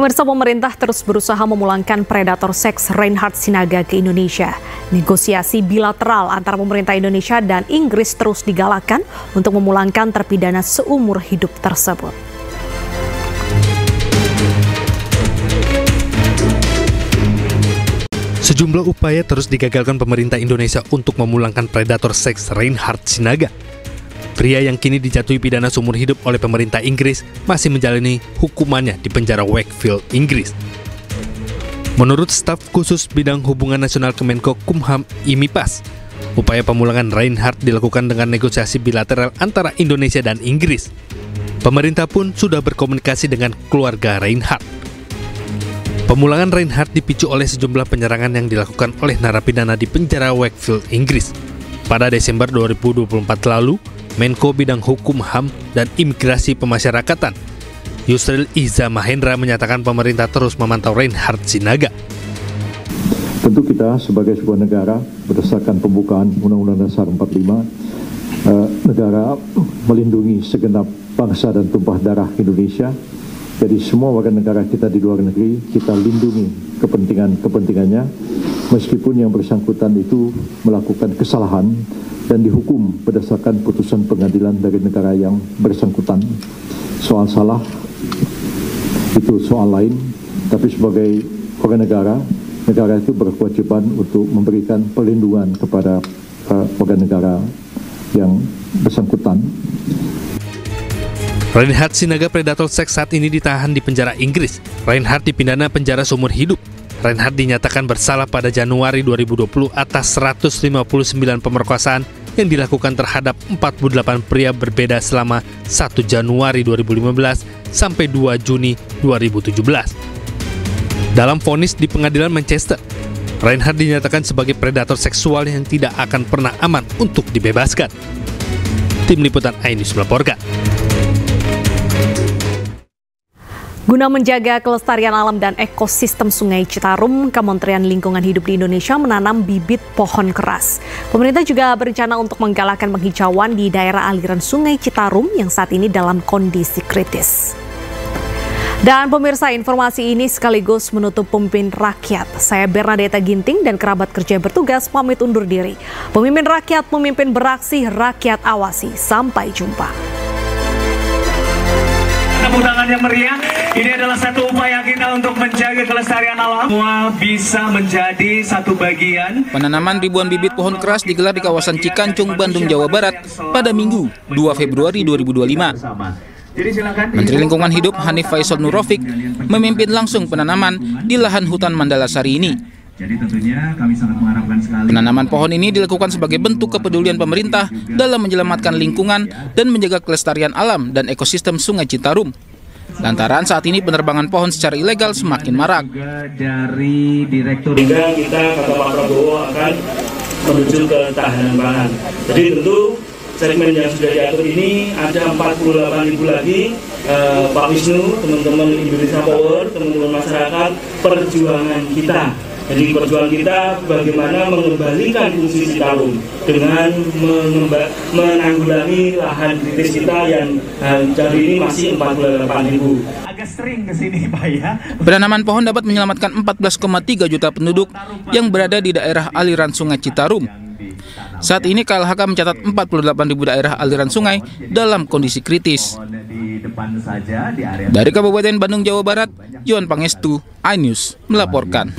Pemirsa, pemerintah terus berusaha memulangkan predator seks Reinhard Sinaga ke Indonesia. Negosiasi bilateral antara pemerintah Indonesia dan Inggris terus digalakan untuk memulangkan terpidana seumur hidup tersebut. Sejumlah upaya terus digagalkan pemerintah Indonesia untuk memulangkan predator seks Reinhard Sinaga. Pria yang kini dijatuhi pidana seumur hidup oleh pemerintah Inggris masih menjalani hukumannya di penjara Wakefield, Inggris. Menurut staf khusus bidang hubungan nasional Kemenko Kumham IMIPAS, upaya pemulangan Reinhard dilakukan dengan negosiasi bilateral antara Indonesia dan Inggris. Pemerintah pun sudah berkomunikasi dengan keluarga Reinhard. Pemulangan Reinhard dipicu oleh sejumlah penyerangan yang dilakukan oleh narapidana di penjara Wakefield, Inggris. Pada Desember 2024 lalu, Menko Bidang Hukum HAM dan Imigrasi Pemasyarakatan, Yusril Iza Mahendra, menyatakan pemerintah terus memantau Reinhard Sinaga. Tentu kita sebagai sebuah negara, berdasarkan pembukaan Undang-Undang Dasar 45, negara melindungi segenap bangsa dan tumpah darah Indonesia. Jadi semua warga negara kita di luar negeri, kita lindungi kepentingannya, meskipun yang bersangkutan itu melakukan kesalahan dan dihukum berdasarkan putusan pengadilan dari negara yang bersangkutan. Soal salah itu soal lain, tapi sebagai warga negara itu berkewajiban untuk memberikan perlindungan kepada warga negara yang bersangkutan. Reinhard Sinaga, predator seks, saat ini ditahan di penjara Inggris. Reinhard dipidana penjara seumur hidup. Reinhard dinyatakan bersalah pada Januari 2020 atas 159 pemerkosaan yang dilakukan terhadap 48 pria berbeda selama 1 Januari 2015 sampai 2 Juni 2017. Dalam vonis di pengadilan Manchester, Reinhard dinyatakan sebagai predator seksual yang tidak akan pernah aman untuk dibebaskan. Tim Liputan iNews melaporkan. Guna menjaga kelestarian alam dan ekosistem Sungai Citarum, Kementerian Lingkungan Hidup di Indonesia menanam bibit pohon keras. Pemerintah juga berencana untuk menggalakkan penghijauan di daerah aliran Sungai Citarum yang saat ini dalam kondisi kritis. Dan pemirsa, informasi ini sekaligus menutup Pemimpin Rakyat. Saya Bernadetta Ginting dan kerabat kerja yang bertugas pamit undur diri. Pemimpin Rakyat, pemimpin beraksi, rakyat awasi. Sampai jumpa. Tepuk tangan yang meriah. Ini adalah satu upaya kita untuk menjaga kelestarian alam. Semua bisa menjadi satu bagian. Penanaman ribuan bibit pohon keras digelar di kawasan Cikancung, Bandung, Jawa Barat pada Minggu 2 Februari 2025. Menteri Lingkungan Hidup Hanif Faisal Nurrofik memimpin langsung penanaman di lahan hutan Mandalasari ini. Jadi tentunya kami sangat mengharapkan sekali. Penanaman pohon ini dilakukan sebagai bentuk kepedulian pemerintah dalam menyelamatkan lingkungan dan menjaga kelestarian alam dan ekosistem Sungai Citarum. Lantaran saat ini penerbangan pohon secara ilegal semakin marak. Dari Direktur hingga kita kata Pak Prabowo akan menuju ke ketahanan pangan. Jadi tentu segmen yang sudah diatur ini ada 48.000 lagi. Pak Wisnu, teman-teman Indonesia Power, teman-teman masyarakat, perjuangan kita. Jadi perjuangan kita bagaimana mengembalikan fungsi Citarum dengan menanggulangi lahan kritis kita yang hari ini masih 48.000. Agak sering ke sini, Pak, ya. Penanaman pohon dapat menyelamatkan 14,3 juta penduduk yang berada di daerah aliran Sungai Citarum. Saat ini KLHK mencatat 48.000 daerah aliran sungai dalam kondisi kritis. Dari Kabupaten Bandung, Jawa Barat, Yohan Pangestu, iNews melaporkan.